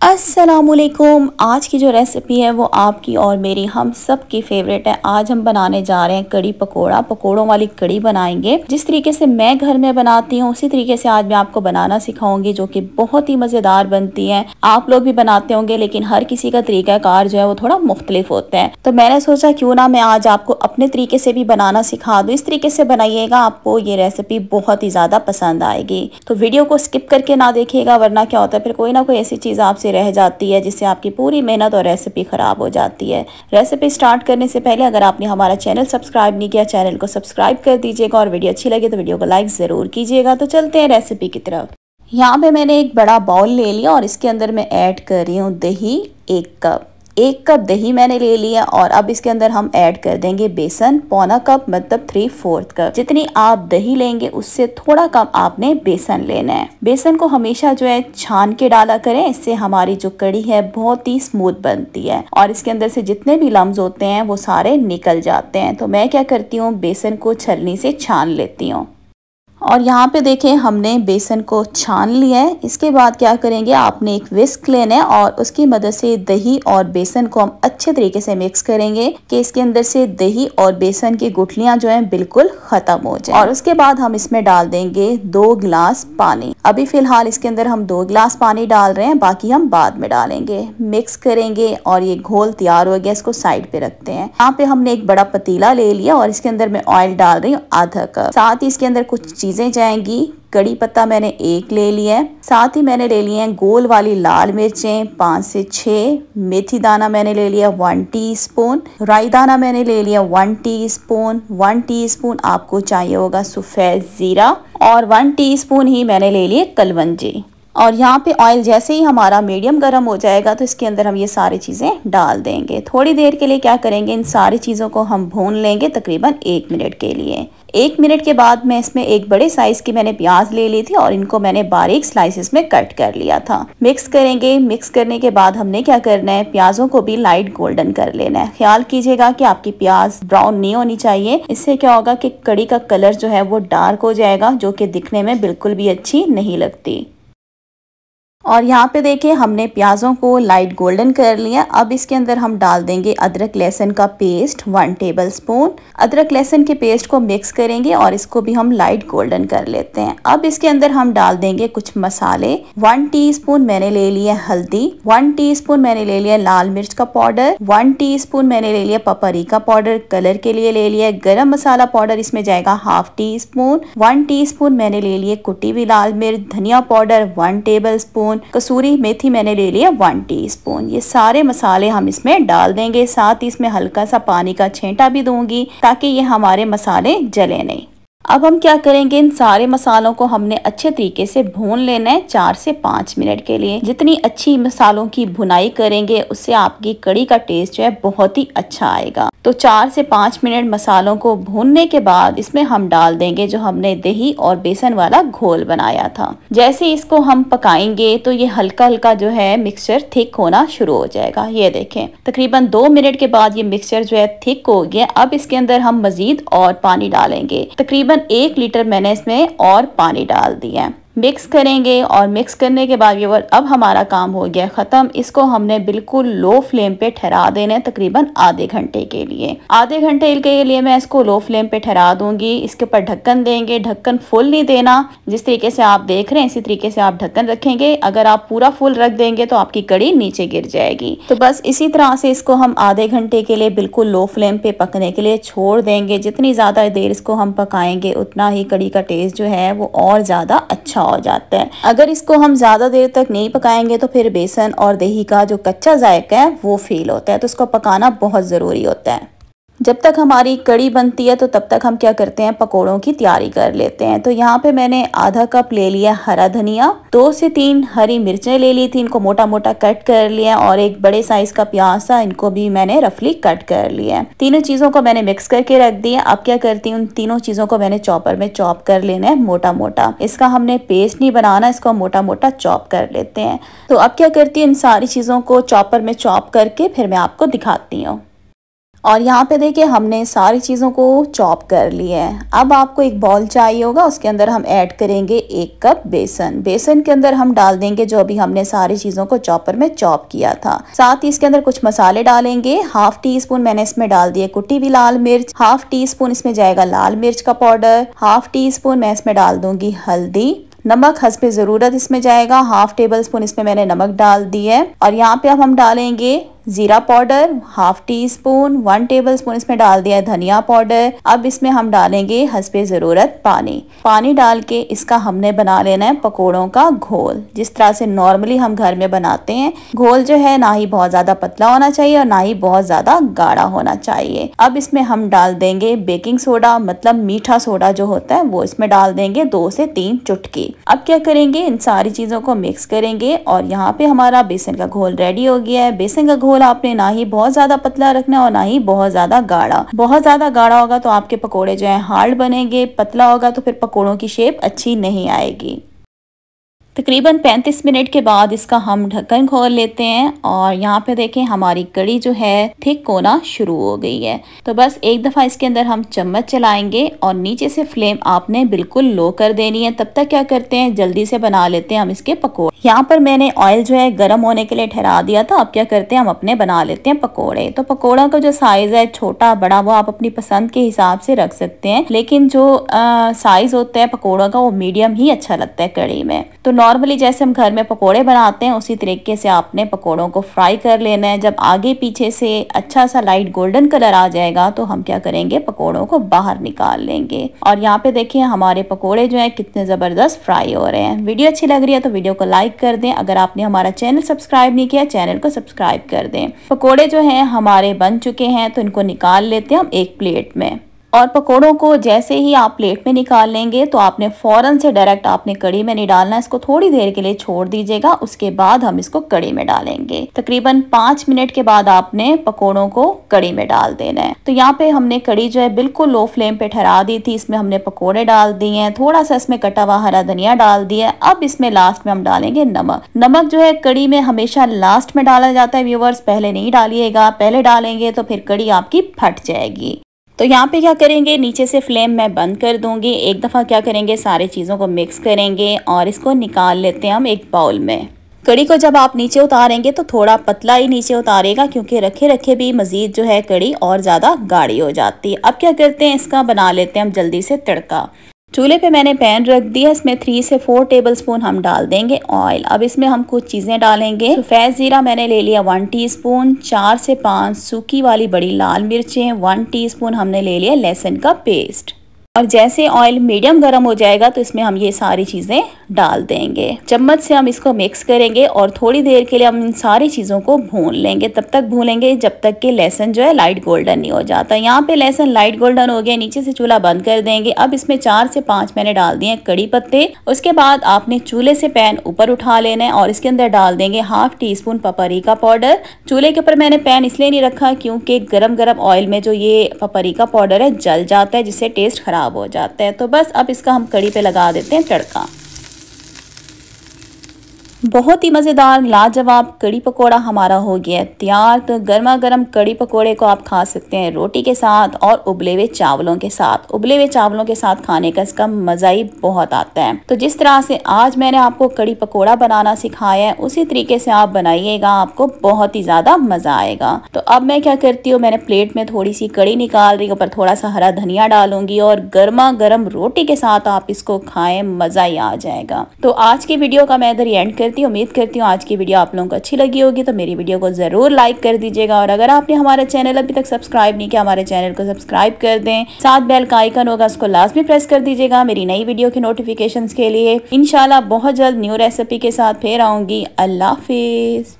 अस्सलामुअलैकुम। आज की जो रेसिपी है वो आपकी और मेरी हम सब की फेवरेट है। आज हम बनाने जा रहे हैं कड़ी पकोड़ा। पकोड़ों वाली कड़ी बनाएंगे। जिस तरीके से मैं घर में बनाती हूँ उसी तरीके से आज मैं आपको बनाना सिखाऊंगी, जो कि बहुत ही मज़ेदार बनती है। आप लोग भी बनाते होंगे, लेकिन हर किसी का तरीक़ाकार जो है वो थोड़ा मुख्तलिफ होता है। तो मैंने सोचा क्यों ना मैं आज आपको अपने तरीके से भी बनाना सिखा दूँ। इस तरीके से बनाइएगा, आपको ये रेसिपी बहुत ही ज़्यादा पसंद आएगी। तो वीडियो को स्किप करके ना देखिएगा, वरना क्या होता है फिर कोई ना कोई ऐसी चीज़ आपसे रह जाती है जिससे आपकी पूरी मेहनत और रेसिपी खराब हो जाती है। रेसिपी स्टार्ट करने से पहले अगर आपने हमारा चैनल सब्सक्राइब नहीं किया, चैनल को सब्सक्राइब कर दीजिएगा और वीडियो अच्छी लगे तो वीडियो को लाइक ज़रूर कीजिएगा। तो चलते हैं रेसिपी की तरफ। यहाँ पे मैंने एक बड़ा बाउल ले लिया और इसके अंदर मैं ऐड कर रही हूँ दही। 1 कप दही मैंने ले लिया और अब इसके अंदर हम ऐड कर देंगे बेसन। पौना कप मतलब 3/4 कप। जितनी आप दही लेंगे उससे थोड़ा कम आपने बेसन लेना है। बेसन को हमेशा जो है छान के डाला करें, इससे हमारी जो कड़ी है बहुत ही स्मूथ बनती है और इसके अंदर से जितने भी लम्स होते हैं वो सारे निकल जाते हैं। तो मैं क्या करती हूँ, बेसन को छलनी से छान लेती हूँ। और यहाँ पे देखें हमने बेसन को छान लिया है। इसके बाद क्या करेंगे, आपने एक विस्क लेना है और उसकी मदद से दही और बेसन को हम अच्छे तरीके से मिक्स करेंगे कि इसके अंदर से दही और बेसन की गुठलियां जो हैं बिल्कुल खत्म हो जाए। और उसके बाद हम इसमें डाल देंगे 2 गिलास पानी। अभी फिलहाल इसके अंदर हम 2 गिलास पानी डाल रहे हैं, बाकी हम बाद में डालेंगे। मिक्स करेंगे और ये घोल तैयार हो गया, इसको साइड पे रखते हैं। यहाँ पे हमने एक बड़ा पतीला ले लिया और इसके अंदर मैं ऑयल डाल रही हूँ आधा कप। साथ ही इसके अंदर कुछ चीजें जाएंगी। कड़ी पत्ता मैंने 1 ले लिया है, साथ ही मैंने ले लिए हैं गोल वाली लाल मिर्चें 5 से 6। मेथी दाना मैंने ले लिया 1 टीस्पून। राई दाना मैंने ले लिया 1 टीस्पून। 1 टीस्पून आपको चाहिए होगा सफ़ेद जीरा और 1 टीस्पून ही मैंने ले लिए कलवंजी। और यहाँ पे ऑयल जैसे ही हमारा मीडियम गर्म हो जाएगा तो इसके अंदर हम ये सारी चीज़ें डाल देंगे। थोड़ी देर के लिए क्या करेंगे, इन सारी चीज़ों को हम भून लेंगे तकरीबन 1 मिनट के लिए। 1 मिनट के बाद मैं इसमें एक बड़े साइज़ की मैंने प्याज ले ली थी और इनको मैंने बारीक स्लाइसेस में कट कर लिया था। मिक्स करेंगे। मिक्स करने के बाद हमने क्या करना है, प्याजों को भी लाइट गोल्डन कर लेना है। ख्याल कीजिएगा कि आपकी प्याज ब्राउन नहीं होनी चाहिए। इससे क्या होगा कि कड़ी का कलर जो है वो डार्क हो जाएगा, जो कि दिखने में बिल्कुल भी अच्छी नहीं लगती। और यहाँ पे देखिए हमने प्याज़ों को लाइट गोल्डन कर लिया। अब इसके अंदर हम डाल देंगे अदरक लहसुन का पेस्ट 1 टेबलस्पून। अदरक लहसुन के पेस्ट को मिक्स करेंगे और इसको भी हम लाइट गोल्डन कर लेते हैं। अब इसके अंदर हम डाल देंगे कुछ मसाले। 1 टीस्पून मैंने ले लिया हल्दी, 1 टीस्पून मैंने ले लिया लाल मिर्च का पाउडर, 1 टीस्पून मैंने ले लिया पपरिका पाउडर कलर के लिए ले लिया। गरम मसाला पाउडर इसमें जाएगा 1/2 टीस्पून। 1 टीस्पून मैंने ले लिए कुटी हुई लाल मिर्च। धनिया पाउडर 1 टेबलस्पून। कसूरी मेथी मैंने ले लिया 1 टीस्पून। ये सारे मसाले हम इसमें डाल देंगे। साथ ही इसमें हल्का सा पानी का छींटा भी दूंगी ताकि ये हमारे मसाले जले नहीं। अब हम क्या करेंगे, इन सारे मसालों को हमने अच्छे तरीके से भून लेना है 4 से 5 मिनट के लिए। जितनी अच्छी मसालों की भुनाई करेंगे उससे आपकी कड़ी का टेस्ट जो है बहुत ही अच्छा आएगा। तो 4 से 5 मिनट मसालों को भूनने के बाद इसमें हम डाल देंगे जो हमने दही और बेसन वाला घोल बनाया था। जैसे इसको हम पकाएंगे तो ये हल्का हल्का जो है मिक्सचर थिक होना शुरू हो जाएगा। ये देखें तकरीबन 2 मिनट के बाद ये मिक्सचर जो है थिक हो गया। अब इसके अंदर हम मजीद और पानी डालेंगे। तकरीबन 1 लीटर मैंने इसमें और पानी डाल दिया। मिक्स करेंगे और मिक्स करने के बाद व्यूअर अब हमारा काम हो गया ख़त्म। इसको हमने बिल्कुल लो फ्लेम पे ठहरा देना है तकरीबन आधे घंटे के लिए। आधे घंटे के लिए मैं इसको लो फ्लेम पे ठहरा दूंगी। इसके ऊपर ढक्कन देंगे। ढक्कन फुल नहीं देना, जिस तरीके से आप देख रहे हैं इसी तरीके से आप ढक्कन रखेंगे। अगर आप पूरा फुल रख देंगे तो आपकी कड़ी नीचे गिर जाएगी। तो बस इसी तरह से इसको हम आधे घंटे के लिए बिल्कुल लो फ्लेम पे पकने के लिए छोड़ देंगे। जितनी ज़्यादा देर इसको हम पकाएंगे उतना ही कड़ी का टेस्ट जो है वो और ज़्यादा अच्छा हो जाता है। अगर इसको हम ज्यादा देर तक नहीं पकाएंगे तो फिर बेसन और दही का जो कच्चा जायका है वो फील होता है। तो इसको पकाना बहुत जरूरी होता है। जब तक हमारी कड़ी बनती है तो तब तक हम क्या करते हैं, पकोड़ों की तैयारी कर लेते हैं। तो यहाँ पे मैंने आधा कप ले लिया हरा धनिया, 2 से 3 हरी मिर्चें ले ली थी, इनको मोटा मोटा कट कर लिया और एक बड़े साइज का प्याज था, इनको भी मैंने रफली कट कर लिया। तीनों चीज़ों को मैंने मिक्स करके रख दिया। अब क्या करती हूँ, तीनों चीज़ों को मैंने चॉपर में चॉप कर लेना है मोटा मोटा। इसका हमने पेस्ट नहीं बनाना, इसको मोटा मोटा चॉप कर लेते हैं। तो अब क्या करती हूँ, इन सारी चीज़ों को चॉपर में चॉप करके फिर मैं आपको दिखाती हूँ। और यहाँ पे देखिए हमने सारी चीज़ों को चॉप कर लिया है। अब आपको एक बॉल चाहिए होगा, उसके अंदर हम ऐड करेंगे 1 कप बेसन। बेसन के अंदर हम डाल देंगे जो अभी हमने सारी चीज़ों को चॉपर में चॉप किया था। साथ ही इसके अंदर कुछ मसाले डालेंगे। 1/2 टी-स्पून मैंने इसमें डाल दिया कुटी हुई लाल मिर्च, 1/2 टी-स्पून इसमें जाएगा लाल मिर्च का पाउडर, 1/2 टी-स्पून मैं इसमें डाल दूंगी हल्दी, नमक हस्बे ज़रूरत इसमें जाएगा, 1/2 टेबल स्पून इसमें मैंने नमक डाल दी है। और यहाँ पे अब हम डालेंगे जीरा पाउडर 1/2 टी-स्पून, 1 टेबल स्पून इसमें डाल दिया धनिया पाउडर। अब इसमें हम डालेंगे हस्बे ज़रूरत पानी। पानी डाल के इसका हमने बना लेना है पकोड़ों का घोल, जिस तरह से नॉर्मली हम घर में बनाते हैं। घोल जो है ना ही बहुत ज़्यादा पतला होना चाहिए और ना ही बहुत ज़्यादा गाढ़ा होना चाहिए। अब इसमें हम डाल देंगे बेकिंग सोडा, मतलब मीठा सोडा जो होता है वो इसमें डाल देंगे 2 से 3 चुटकी। अब क्या करेंगे, इन सारी चीज़ों को मिक्स करेंगे और यहाँ पे हमारा बेसन का घोल रेडी हो गया है। बेसन का घोल आपने ना ही बहुत ज्यादा पतला रखना और ना ही बहुत ज्यादा गाढ़ा। बहुत ज्यादा गाढ़ा होगा तो आपके पकोड़े जो है हार्ड बनेंगे, पतला होगा तो फिर पकोड़ों की शेप अच्छी नहीं आएगी। तकरीबन 35 मिनट के बाद इसका हम ढक्कन खोल लेते हैं और यहाँ पे देखें हमारी कड़ी जो है थिक होना शुरू हो गई है। तो बस एक दफ़ा इसके अंदर हम चम्मच चलाएंगे और नीचे से फ्लेम आपने बिल्कुल लो कर देनी है। तब तक क्या करते हैं, जल्दी से बना लेते हैं हम इसके पकोड़े। यहाँ पर मैंने ऑयल जो है गर्म होने के लिए ठहरा दिया था। अब क्या करते हैं, हम अपने बना लेते हैं पकोड़े। तो पकोड़ा का जो साइज़ है छोटा बड़ा वो आप अपनी पसंद के हिसाब से रख सकते हैं, लेकिन जो साइज़ होता है पकोड़ों का वो मीडियम ही अच्छा लगता है कड़ी में। तो नॉर्मली जैसे हम घर में पकोड़े बनाते हैं उसी तरीके से आपने पकोड़ों को फ्राई कर लेना है। जब आगे पीछे से अच्छा सा लाइट गोल्डन कलर आ जाएगा तो हम क्या करेंगे, पकोड़ों को बाहर निकाल लेंगे। और यहाँ पे देखिए हमारे पकोड़े जो है कितने ज़बरदस्त फ्राई हो रहे हैं। वीडियो अच्छी लग रही है तो वीडियो को लाइक कर दें। अगर आपने हमारा चैनल सब्सक्राइब नहीं किया, चैनल को सब्सक्राइब कर दें। पकोड़े जो हैं हमारे बन चुके हैं तो इनको निकाल लेते हैं हम एक प्लेट में। और पकोड़ों को जैसे ही आप प्लेट में निकाल लेंगे तो आपने फ़ौरन से डायरेक्ट आपने कड़ी में नहीं डालना, इसको थोड़ी देर के लिए छोड़ दीजिएगा। उसके बाद हम इसको कड़ी में डालेंगे। तकरीबन 5 मिनट के बाद आपने पकोड़ों को कड़ी में डाल देना है। तो यहाँ पे हमने कड़ी जो है बिल्कुल लो फ्लेम पे ठहरा दी थी। इसमें हमने पकोड़े डाल दिए हैं, थोड़ा सा इसमें कटा हुआ हरा धनिया डाल दिया। अब इसमें लास्ट में हम डालेंगे नमक। नमक जो है कड़ी में हमेशा लास्ट में डाला जाता है व्यूअर्स, पहले नहीं डालिएगा। पहले डालेंगे तो फिर कड़ी आपकी फट जाएगी। तो यहाँ पे क्या करेंगे, नीचे से फ्लेम मैं बंद कर दूंगी। एक दफ़ा क्या करेंगे, सारी चीज़ों को मिक्स करेंगे और इसको निकाल लेते हैं हम एक बाउल में। कड़ी को जब आप नीचे उतारेंगे तो थोड़ा पतला ही नीचे उतारेगा, क्योंकि रखे रखे भी मज़ीद जो है कड़ी और ज़्यादा गाढ़ी हो जाती है। अब क्या करते हैं, इसका बना लेते हैं हम जल्दी से तड़का। चूल्हे पे मैंने पैन रख दिया, इसमें 3 से 4 टेबलस्पून हम डाल देंगे ऑयल। अब इसमें हम कुछ चीज़ें डालेंगे। सफ़ेद ज़ीरा मैंने ले लिया 1 टीस्पून, 4 से 5 सूखी वाली बड़ी लाल मिर्चें, 1 टीस्पून हमने ले लिया लहसुन का पेस्ट। और जैसे ऑयल मीडियम गर्म हो जाएगा तो इसमें हम ये सारी चीज़ें डाल देंगे। चम्मच से हम इसको मिक्स करेंगे और थोड़ी देर के लिए हम इन सारी चीज़ों को भून लेंगे। तब तक भूनेंगे जब तक कि लहसुन जो है लाइट गोल्डन नहीं हो जाता। यहाँ पे लहसुन लाइट गोल्डन हो गया, नीचे से चूल्हा बंद कर देंगे। अब इसमें 4 से 5 मैंने डाल दिए कड़ी पत्ते। उसके बाद आपने चूल्हे से पैन ऊपर उठा लेना है और इसके अंदर डाल देंगे 1/2 टीस्पून पपरिका पाउडर। चूल्हे के ऊपर मैंने पैन इसलिए नहीं रखा क्योंकि गरम गरम ऑयल में जो ये पपरिका पाउडर है जल जाता है, जिससे टेस्ट खराब हो जाता है। तो बस अब इसका हम कड़ी पे लगा देते हैं तड़का। बहुत ही मज़ेदार लाजवाब कड़ी पकोड़ा हमारा हो गया तैयार। तो गर्मा गर्म कड़ी पकोड़े को आप खा सकते हैं रोटी के साथ और उबले हुए चावलों के साथ। उबले हुए चावलों के साथ खाने का इसका मज़ा ही बहुत आता है। तो जिस तरह से आज मैंने आपको कड़ी पकोड़ा बनाना सिखाया है उसी तरीके से आप बनाइएगा, आपको बहुत ही ज़्यादा मज़ा आएगा। तो अब मैं क्या करती हूँ, मैंने प्लेट में थोड़ी सी कड़ी निकाल रही हूँ, ऊपर थोड़ा सा हरा धनिया डालूंगी और गर्मा गर्म रोटी के साथ आप इसको खाएं, मज़ा ही आ जाएगा। तो आज की वीडियो का मैं इधर एंड करती हूँ। उम्मीद करती हूँ आज की वीडियो आप लोगों को अच्छी लगी होगी। तो मेरी वीडियो को ज़रूर लाइक कर दीजिएगा और अगर आपने हमारा चैनल अभी तक सब्सक्राइब नहीं किया, हमारे चैनल को सब्सक्राइब कर दें। साथ बेल का आइकन होगा, उसको लाजमी प्रेस कर दीजिएगा मेरी नई वीडियो की नोटिफिकेशंस के लिए। इंशाल्लाह बहुत जल्द न्यू रेसिपी के साथ फिर आऊँगी। अल्लाह हाफिज़।